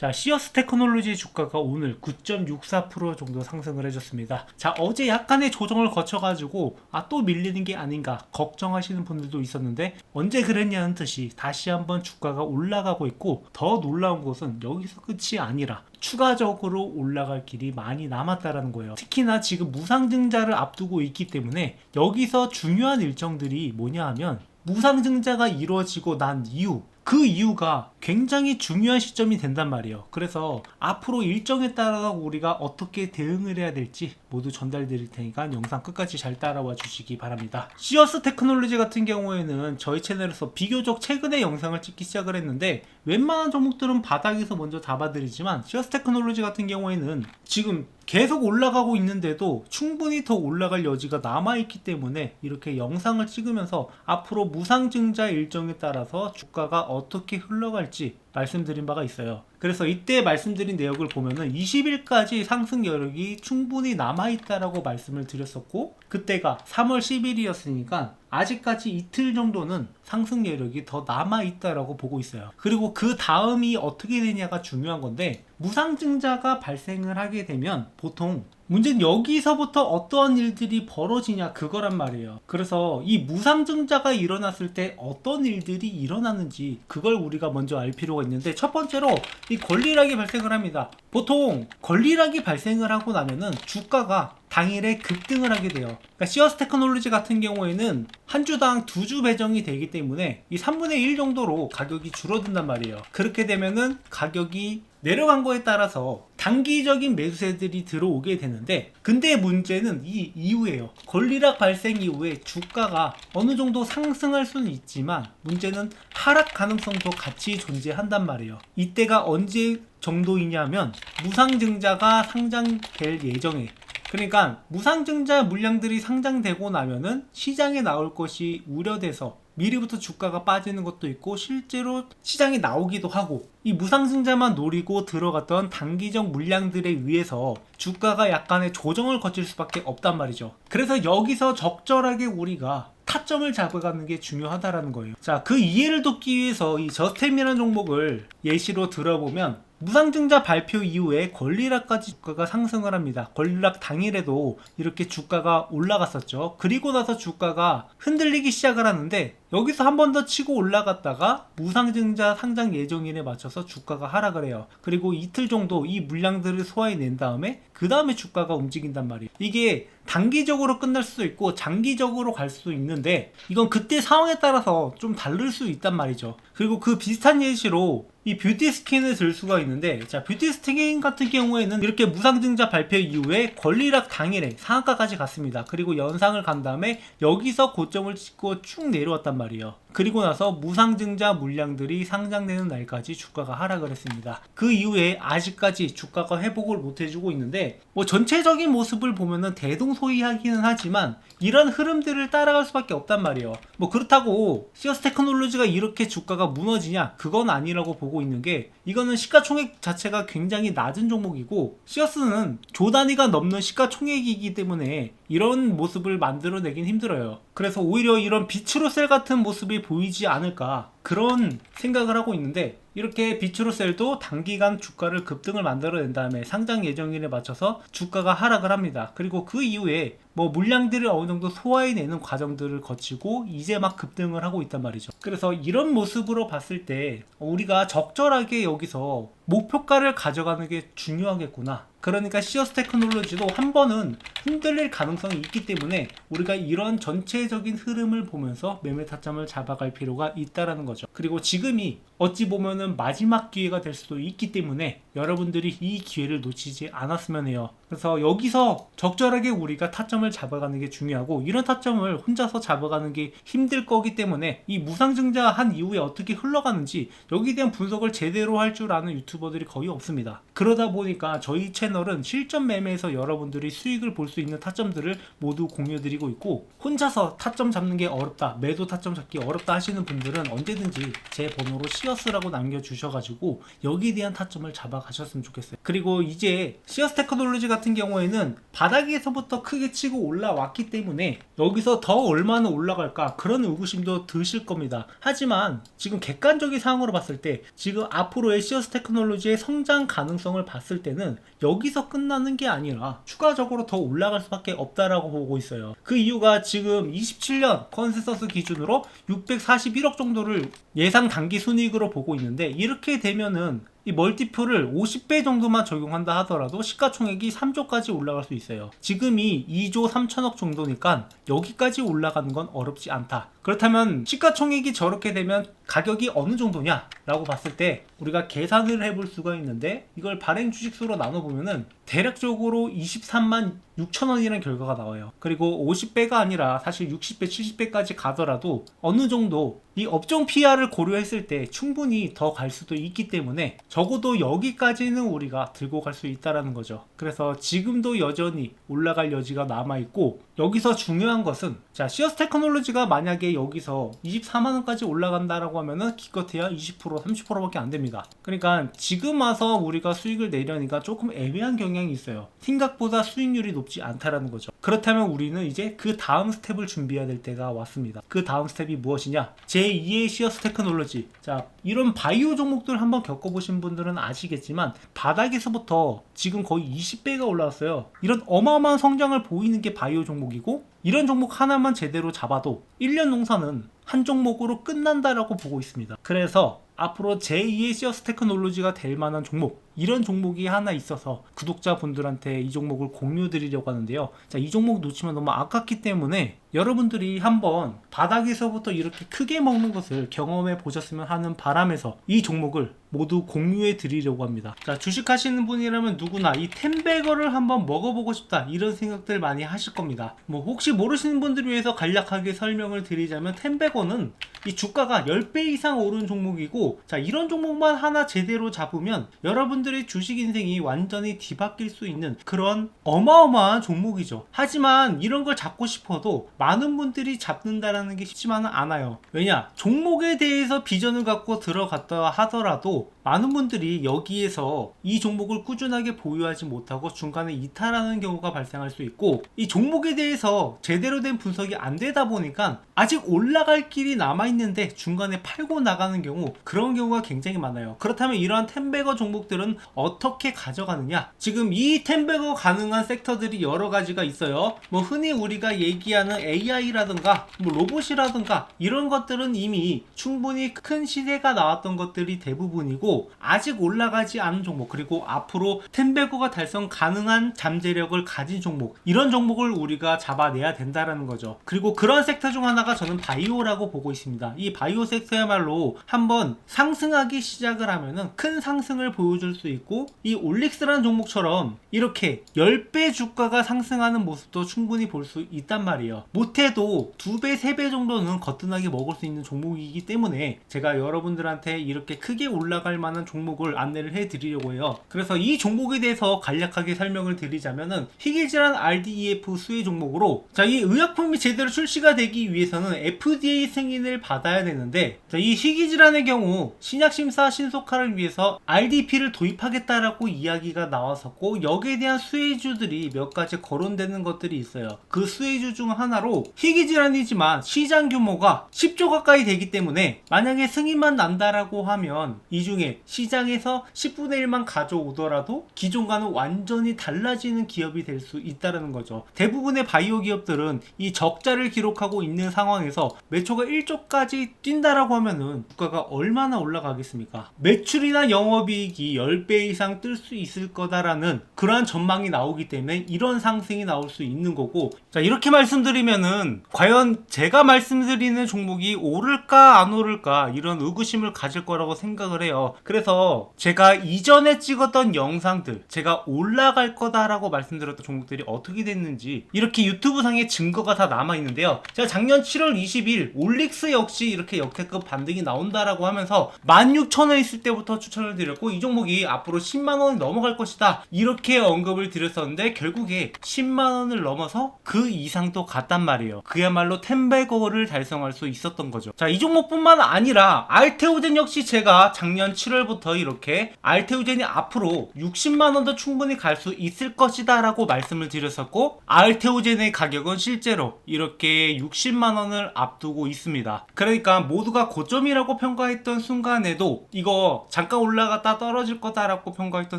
자, 시어스 테크놀로지 주가가 오늘 9.64% 정도 상승을 해줬습니다. 자, 어제 약간의 조정을 거쳐가지고 또 밀리는 게 아닌가 걱정하시는 분들도 있었는데 언제 그랬냐는 듯이 다시 한번 주가가 올라가고 있고, 더 놀라운 것은 여기서 끝이 아니라 추가적으로 올라갈 길이 많이 남았다라는 거예요. 특히나 지금 무상증자를 앞두고 있기 때문에 여기서 중요한 일정들이 뭐냐 하면, 무상증자가 이루어지고 난 이후, 그 이유가 굉장히 중요한 시점이 된단 말이에요. 그래서 앞으로 일정에 따라서 우리가 어떻게 대응을 해야 될지 모두 전달드릴 테니까 영상 끝까지 잘 따라와 주시기 바랍니다. 시어스 테크놀로지 같은 경우에는 저희 채널에서 비교적 최근에 영상을 찍기 시작을 했는데, 웬만한 종목들은 바닥에서 먼저 잡아드리지만 시어스 테크놀로지 같은 경우에는 지금 계속 올라가고 있는데도 충분히 더 올라갈 여지가 남아있기 때문에 이렇게 영상을 찍으면서 앞으로 무상증자 일정에 따라서 주가가 어떻게 흘러갈지 말씀드린 바가 있어요. 그래서 이때 말씀드린 내역을 보면은 20일까지 상승 여력이 충분히 남아있다라고 말씀을 드렸었고, 그때가 3월 10일이었으니까 아직까지 이틀 정도는 상승 여력이 더 남아있다라고 보고 있어요. 그리고 그 다음이 어떻게 되냐가 중요한 건데, 무상증자가 발생을 하게 되면 보통 문제는 여기서부터 어떠한 일들이 벌어지냐 그거란 말이에요. 그래서 이 무상증자가 일어났을 때 어떤 일들이 일어나는지 그걸 우리가 먼저 알 필요가 있는데, 첫 번째로 이 권리락이 발생을 합니다. 보통 권리락이 발생을 하고 나면은 주가가 당일에 급등을 하게 돼요. 그러니까 시어스 테크놀로지 같은 경우에는 한 주당 2주 배정이 되기 때문에 이 3분의 1 정도로 가격이 줄어든단 말이에요. 그렇게 되면은 가격이 내려간 거에 따라서 단기적인 매수세들이 들어오게 되는데, 근데 문제는 이 이후에요. 권리락 발생 이후에 주가가 어느 정도 상승할 수는 있지만 문제는 하락 가능성도 같이 존재한단 말이에요. 이때가 언제 정도이냐면 무상증자가 상장될 예정에, 그러니까 무상증자 물량들이 상장되고 나면은 시장에 나올 것이 우려돼서 미리부터 주가가 빠지는 것도 있고, 실제로 시장에 나오기도 하고, 이 무상증자만 노리고 들어갔던 단기적 물량들에 의해서 주가가 약간의 조정을 거칠 수밖에 없단 말이죠. 그래서 여기서 적절하게 우리가 타점을 잡아가는 게 중요하다라는 거예요. 자, 그 이해를 돕기 위해서 이 저스템이라는 종목을 예시로 들어보면, 무상증자 발표 이후에 권리락까지 주가가 상승을 합니다. 권리락 당일에도 이렇게 주가가 올라갔었죠. 그리고 나서 주가가 흔들리기 시작을 하는데, 여기서 한 번 더 치고 올라갔다가 무상증자 상장 예정일에 맞춰서 주가가 하락을 해요. 그리고 이틀 정도 이 물량들을 소화해낸 다음에 그 다음에 주가가 움직인단 말이에요. 이게 단기적으로 끝날 수도 있고 장기적으로 갈 수도 있는데, 이건 그때 상황에 따라서 좀 다를 수 있단 말이죠. 그리고 그 비슷한 예시로 이 뷰티 스킨을 들 수가 있는데, 자, 뷰티 스킨 같은 경우에는 이렇게 무상증자 발표 이후에 권리락 당일에 상한가까지 갔습니다. 그리고 연상을 간 다음에 여기서 고점을 찍고 쭉 내려왔단 말이에요. 그리고 나서 무상증자 물량들이 상장되는 날까지 주가가 하락을 했습니다. 그 이후에 아직까지 주가가 회복을 못 해주고 있는데, 뭐 전체적인 모습을 보면은 대동소이하기는 하지만 이런 흐름들을 따라갈 수밖에 없단 말이에요. 뭐 그렇다고 시어스 테크놀로지가 이렇게 주가가 무너지냐, 그건 아니라고 보고 있는 게, 이거는 시가총액 자체가 굉장히 낮은 종목이고, 시어스는 조 단위가 넘는 시가총액이기 때문에 이런 모습을 만들어내긴 힘들어요. 그래서 오히려 이런 비추로셀 같은 모습이 보이지 않을까, 그런 생각을 하고 있는데, 이렇게 비추로셀도 단기간 주가를 급등을 만들어낸 다음에 상장 예정일에 맞춰서 주가가 하락을 합니다. 그리고 그 이후에 뭐 물량들을 어느 정도 소화해내는 과정들을 거치고 이제 막 급등을 하고 있단 말이죠. 그래서 이런 모습으로 봤을 때 우리가 적절하게 여기서 목표가를 가져가는 게 중요하겠구나. 그러니까 시어스 테크놀로지도 한 번은 흔들릴 가능성이 있기 때문에 우리가 이런 전체적인 흐름을 보면서 매매 타점을 잡아갈 필요가 있다라는 거죠. 그리고 지금이 어찌 보면은 마지막 기회가 될 수도 있기 때문에 여러분들이 이 기회를 놓치지 않았으면 해요. 그래서 여기서 적절하게 우리가 타점을 잡아가는 게 중요하고, 이런 타점을 혼자서 잡아가는 게 힘들 거기 때문에 이 무상증자 한 이후에 어떻게 흘러가는지 여기에 대한 분석을 제대로 할 줄 아는 유튜버들이 거의 없습니다. 그러다 보니까 저희 채널은 실전 매매에서 여러분들이 수익을 볼 수 있는 타점들을 모두 공유드리고 있고, 혼자서 타점 잡는 게 어렵다, 매도 타점 잡기 어렵다 하시는 분들은 언제든지 제 번호로 시어 시어스라고 남겨주셔가지고 여기에 대한 타점을 잡아가셨으면 좋겠어요. 그리고 이제 시어스 테크놀로지 같은 경우에는 바닥에서부터 크게 치고 올라왔기 때문에 여기서 더 얼마나 올라갈까 그런 의구심도 드실 겁니다. 하지만 지금 객관적인 상황으로 봤을 때 지금 앞으로의 시어스 테크놀로지의 성장 가능성을 봤을 때는 여기서 끝나는 게 아니라 추가적으로 더 올라갈 수밖에 없다라고 보고 있어요. 그 이유가 지금 27년 컨센서스 기준으로 641억 정도를 예상 단기 순이익으로 보고 있는데, 이렇게 되면은 이 멀티플을 50배 정도만 적용한다 하더라도 시가총액이 3조까지 올라갈 수 있어요. 지금이 2조 3천억 정도니까 여기까지 올라가는 건 어렵지 않다. 그렇다면 시가총액이 저렇게 되면 가격이 어느 정도냐 라고 봤을 때 우리가 계산을 해볼 수가 있는데, 이걸 발행 주식수로 나눠보면은 대략적으로 23만 6천원이라는 결과가 나와요. 그리고 50배가 아니라 사실 60배 70배까지 가더라도 어느 정도 이 업종 PR을 고려했을 때 충분히 더 갈 수도 있기 때문에 적어도 여기까지는 우리가 들고 갈 수 있다라는 거죠. 그래서 지금도 여전히 올라갈 여지가 남아있고, 여기서 중요한 것은 자, 시어스 테크놀로지가 만약에 여기서 24만원까지 올라간다라고 하면은 기껏해야 20% 30%밖에 안 됩니다. 그러니까 지금 와서 우리가 수익을 내려니까 조금 애매한 경향이 있어요. 생각보다 수익률이 높지 않다라는 거죠. 그렇다면 우리는 이제 그 다음 스텝을 준비해야 될 때가 왔습니다. 그 다음 스텝이 무엇이냐? 제2의 시어스 테크놀로지. 자, 이런 바이오 종목들 한번 겪어보신 분들은 아시겠지만 바닥에서부터 지금 거의 20배가 올라왔어요. 이런 어마어마한 성장을 보이는 게 바이오 종목이고, 이런 종목 하나만 제대로 잡아도 1년 농사는 한 종목으로 끝난다라고 보고 있습니다. 그래서 앞으로 제2의 시어스 테크놀로지가 될 만한 종목, 이런 종목이 하나 있어서 구독자분들한테 이 종목을 공유 드리려고 하는데요. 자, 이 종목 놓치면 너무 아깝기 때문에 여러분들이 한번 바닥에서부터 이렇게 크게 먹는 것을 경험해 보셨으면 하는 바람에서 이 종목을 모두 공유해 드리려고 합니다. 자, 주식하시는 분이라면 누구나 이 텐베거를 한번 먹어보고 싶다 이런 생각들 많이 하실 겁니다. 뭐 혹시 모르시는 분들을 위해서 간략하게 설명을 드리자면, 텐베거는 이 주가가 10배 이상 오른 종목이고, 자, 이런 종목만 하나 제대로 잡으면 여러분들의 주식 인생이 완전히 뒤바뀔 수 있는 그런 어마어마한 종목이죠. 하지만 이런 걸 잡고 싶어도 많은 분들이 잡는다라는 게 쉽지만은 않아요. 왜냐? 종목에 대해서 비전을 갖고 들어갔다 하더라도 많은 분들이 여기에서 이 종목을 꾸준하게 보유하지 못하고 중간에 이탈하는 경우가 발생할 수 있고, 이 종목에 대해서 제대로 된 분석이 안 되다 보니까 아직 올라갈 길이 남아있는데 중간에 팔고 나가는 경우, 그런 경우가 굉장히 많아요. 그렇다면 이러한 텐베거 종목들은 어떻게 가져가느냐? 지금 이 텐베거 가능한 섹터들이 여러 가지가 있어요. 뭐 흔히 우리가 얘기하는 AI라든가 뭐 로봇이라든가 이런 것들은 이미 충분히 큰 시세가 나왔던 것들이 대부분이고, 아직 올라가지 않은 종목, 그리고 앞으로 텐베거가 달성 가능한 잠재력을 가진 종목, 이런 종목을 우리가 잡아내야 된다라는 거죠. 그리고 그런 섹터 중 하나가 저는 바이오라고 보고 있습니다. 이 바이오 섹터야말로 한번 상승하기 시작을 하면은 큰 상승을 보여줄 수 있고, 이 올릭스라는 종목처럼 이렇게 10배 주가가 상승하는 모습도 충분히 볼 수 있단 말이에요. 못해도 2배, 3배 정도는 거뜬하게 먹을 수 있는 종목이기 때문에 제가 여러분들한테 이렇게 크게 올라갈 만한 종목을 안내를 해드리려고 해요. 그래서 이 종목에 대해서 간략하게 설명을 드리자면은 희귀질환 RDEF 수혜 종목으로, 자, 이 의약품이 제대로 출시가 되기 위해서는 FDA 승인을 받아야 되는데, 자, 이 희귀질환의 경우 신약심사 신속화를 위해서 RDP를 도입하겠다라고 이야기가 나왔었고, 여기에 대한 수혜주들이 몇 가지 거론되는 것들이 있어요. 그 수혜주 중 하나로 희귀질환이지만 시장 규모가 10조 가까이 되기 때문에 만약에 승인만 난다라고 하면 이 중에 시장에서 10분의 1만 가져오더라도 기존과는 완전히 달라지는 기업이 될 수 있다는 거죠. 대부분의 바이오 기업들은 이 적자를 기록하고 있는 상황에서 매초가 1조까지 뛴다라고 하면은 주가가 얼마나 올라가겠습니까? 매출이나 영업이익이 10배 이상 뜰 수 있을 거다라는 그러한 전망이 나오기 때문에 이런 상승이 나올 수 있는 거고, 자, 이렇게 말씀드리면은 과연 제가 말씀드리는 종목이 오를까 안 오를까 이런 의구심을 가질 거라고 생각을 해요. 그래서 제가 이전에 찍었던 영상들, 제가 올라갈 거다라고 말씀드렸던 종목들이 어떻게 됐는지 이렇게 유튜브 상에 영상의 증거가 다 남아있는데요. 제가 작년 7월 20일 올릭스 역시 이렇게 역대급 반등이 나온다라고 하면서 16,000원 있을 때부터 추천을 드렸고 이 종목이 앞으로 10만원이 넘어갈 것이다 이렇게 언급을 드렸었는데 결국에 10만원을 넘어서 그 이상도 갔단 말이에요. 그야말로 텐베거를 달성할 수 있었던 거죠. 자, 이 종목뿐만 아니라 알테오젠 역시 제가 작년 7월부터 이렇게 알테오젠이 앞으로 60만원도 충분히 갈 수 있을 것이다 라고 말씀을 드렸었고 알테오젠의 가격은 실제로 이렇게 60만원을 앞두고 있습니다. 그러니까 모두가 고점이라고 평가했던 순간에도 이거 잠깐 올라갔다 떨어질 거다라고 평가했던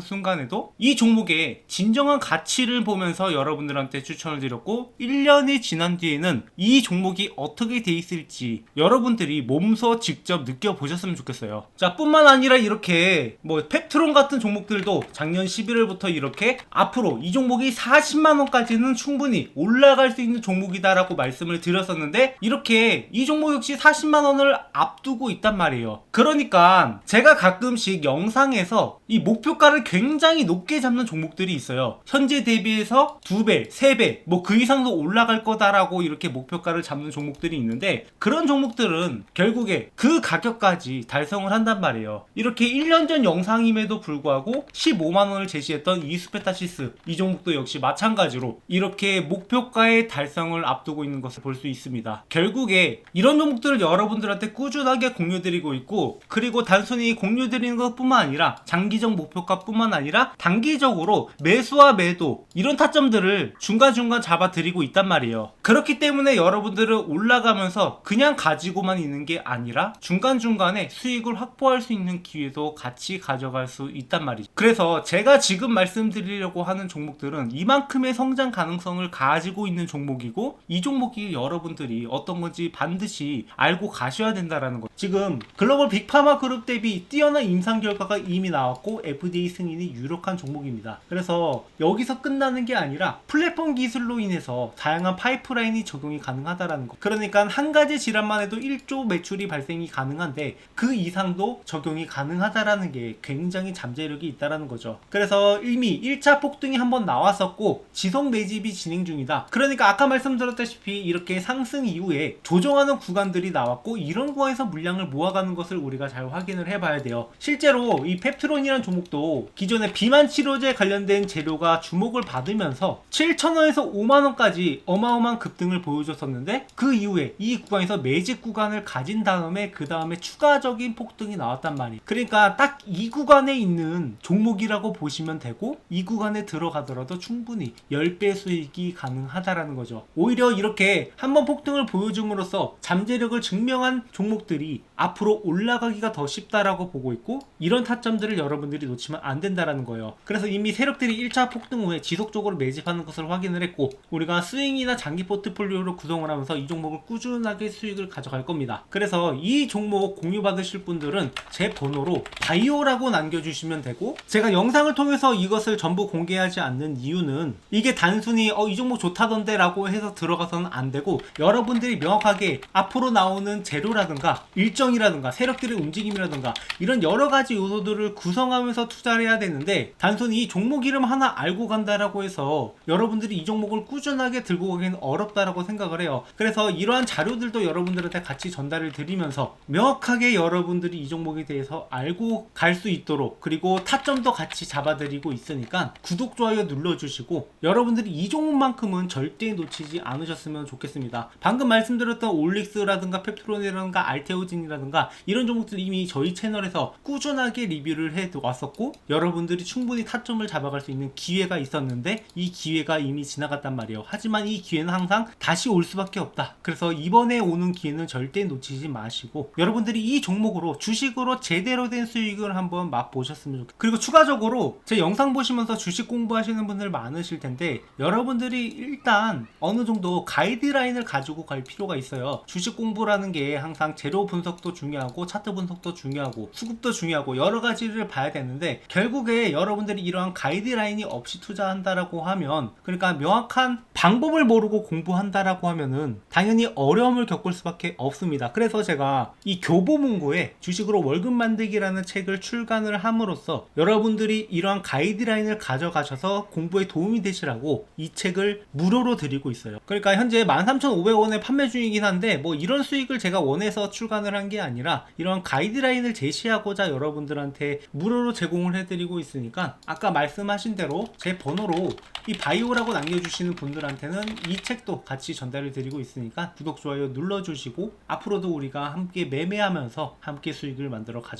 순간에도 이 종목의 진정한 가치를 보면서 여러분들한테 추천을 드렸고 1년이 지난 뒤에는 이 종목이 어떻게 돼 있을지 여러분들이 몸소 직접 느껴보셨으면 좋겠어요. 자, 뿐만 아니라 이렇게 뭐 펩트론 같은 종목들도 작년 11월부터 이렇게 앞으로 이 종목이 40만원까지는 충분히 올라갈 수 있는 종목이다 라고 말씀을 드렸었는데 이렇게 이 종목 역시 40만원을 앞두고 있단 말이에요. 그러니까 제가 가끔씩 영상에서 이 목표가를 굉장히 높게 잡는 종목들이 있어요. 현재 대비해서 2배, 3배 뭐 그 이상도 올라갈 거다라고 이렇게 목표가를 잡는 종목들이 있는데 그런 종목들은 결국에 그 가격까지 달성을 한단 말이에요. 이렇게 1년 전 영상임에도 불구하고 15만원을 제시했던 이스페타시스 이 종목도 역시 마찬가지로 이렇게 목표가의 달성을 앞두고 있는 것을 볼 수 있습니다. 결국에 이런 종목들을 여러분들한테 꾸준하게 공유드리고 있고 그리고 단순히 공유드리는 것뿐만 아니라 장기적 목표가 뿐만 아니라 단기적으로 매수와 매도 이런 타점들을 중간중간 잡아드리고 있단 말이에요. 그렇기 때문에 여러분들은 올라가면서 그냥 가지고만 있는 게 아니라 중간중간에 수익을 확보할 수 있는 기회도 같이 가져갈 수 있단 말이죠. 그래서 제가 지금 말씀드리려고 하는 종목들은 이만큼의 성장 가능성을 가지고 있는 종목이고 이 종목이 여러분들이 어떤 건지 반드시 알고 가셔야 된다라는 거. 지금 글로벌 빅파마 그룹 대비 뛰어난 임상 결과가 이미 나왔고 FDA 승인이 유력한 종목입니다. 그래서 여기서 끝나는 게 아니라 플랫폼 기술로 인해서 다양한 파이프라인이 적용이 가능하다라는 거. 그러니까 한 가지 질환만 해도 1조 매출이 발생이 가능한데 그 이상도 적용이 가능하다라는 게 굉장히 잠재력이 있다라는 거죠. 그래서 이미 1차 폭등이 한번 나왔었고 지속 매집이 진행 중이다. 그러니까 아까 말씀드렸다시피 이렇게 상승 이후에 조정하는 구간들이 나왔고 이런 구간에서 물량을 모아가는 것을 우리가 잘 확인을 해봐야 돼요. 실제로 이 펩트론이라는 종목도 기존의 비만 치료제 관련된 재료가 주목을 받으면서 7,000원에서 5만원까지 어마어마한 급등을 보여줬었는데 그 이후에 이 구간에서 매집 구간을 가진 다음에 그 다음에 추가적인 폭등이 나왔단 말이에요. 그러니까 딱 이 구간에 있는 종목이라고 보시면 되고 이 구간에 들어가더라도 충분히 10배 수익이 가능하다라는 거죠. 오히려 이렇게 한번 폭등을 보여줌으로써 잠재력을 증명한 종목들이 앞으로 올라가기가 더 쉽다라고 보고 있고 이런 타점들을 여러분들이 놓치면 안 된다라는 거예요. 그래서 이미 세력들이 1차 폭등 후에 지속적으로 매집하는 것을 확인을 했고 우리가 스윙이나 장기 포트폴리오로 구성을 하면서 이 종목을 꾸준하게 수익을 가져갈 겁니다. 그래서 이 종목 공유 받으실 분들은 제 번호로 바이오라고 남겨주시면 되고 제가 영상을 통해서 이것을 전부 공개하지 않는 이유는 이게 단순히 이 종목 좋다던데 라고 해서 들어가서는 안 되고 여러분들이 명확하게 앞으로 나오는 재료라든가 일정이라든가 세력들의 움직임이라든가 이런 여러가지 요소들을 구성하면서 투자를 해야 되는데 단순히 이 종목 이름 하나 알고 간다라고 해서 여러분들이 이 종목을 꾸준하게 들고 가기는 어렵다라고 생각을 해요. 그래서 이러한 자료들도 여러분들한테 같이 전달을 드리면서 명확하게 여러분들이 이 종목에 대해서 알고 갈 수 있도록 그리고 타점도 같이 잡아드리고 있으니까 구독, 좋아요 눌러주시고 여러분들이 이 종목만큼은 절대 놓치지 않으셨으면 좋겠습니다. 방금 말씀드렸던 올릭스라든가 펩트론이라든가 알테오진이라든가 이런 종목들 이미 저희 채널에서 꾸준하게 리뷰를 해 왔었고 여러분들이 충분히 타점을 잡아갈 수 있는 기회가 있었는데 이 기회가 이미 지나갔단 말이에요. 하지만 이 기회는 항상 다시 올 수밖에 없다. 그래서 이번에 오는 기회는 절대 놓치지 마시고 여러분들이 이 종목으로 주식으로 제대로 된 수익을 한번 맛보셨으면 좋겠어요. 그리고 추가적으로 제 영상 보시면서 주식 공부하시는 분들 많으실 텐데 여러분들이 일단 어느 정도 가이드라인을 가지고 갈 필요가 있어요. 주식 공부라는 게 항상 재료 분석도 중요하고 차트 분석도 중요하고 수급도 중요하고 여러 가지를 봐야 되는데 결국에 여러분들이 이러한 가이드라인이 없이 투자한다라고 하면 그러니까 명확한 방법을 모르고 공부한다라고 하면은 당연히 어려움을 겪을 수밖에 없습니다. 그래서 제가 이 교보문고에 주식으로 월급 만들기라는 책을 출간을 함으로써 여러분들이 이러한 가이드라인을 가져가셔서 공부에 도움이 되시라고 이 책을 무료로 드리고 있어요. 그러니까 현재 13,500원에 판매 중이긴 한데 뭐 이런 수익을 제가 원해서 출간을 한 게 아니라 이런 가이드라인을 제시하고자 여러분들한테 무료로 제공을 해드리고 있으니까 아까 말씀하신 대로 제 번호로 이 바이오라고 남겨주시는 분들한테는 이 책도 같이 전달을 드리고 있으니까 구독, 좋아요 눌러주시고 앞으로도 우리가 함께 매매하면서 함께 수익을 만들어 가자고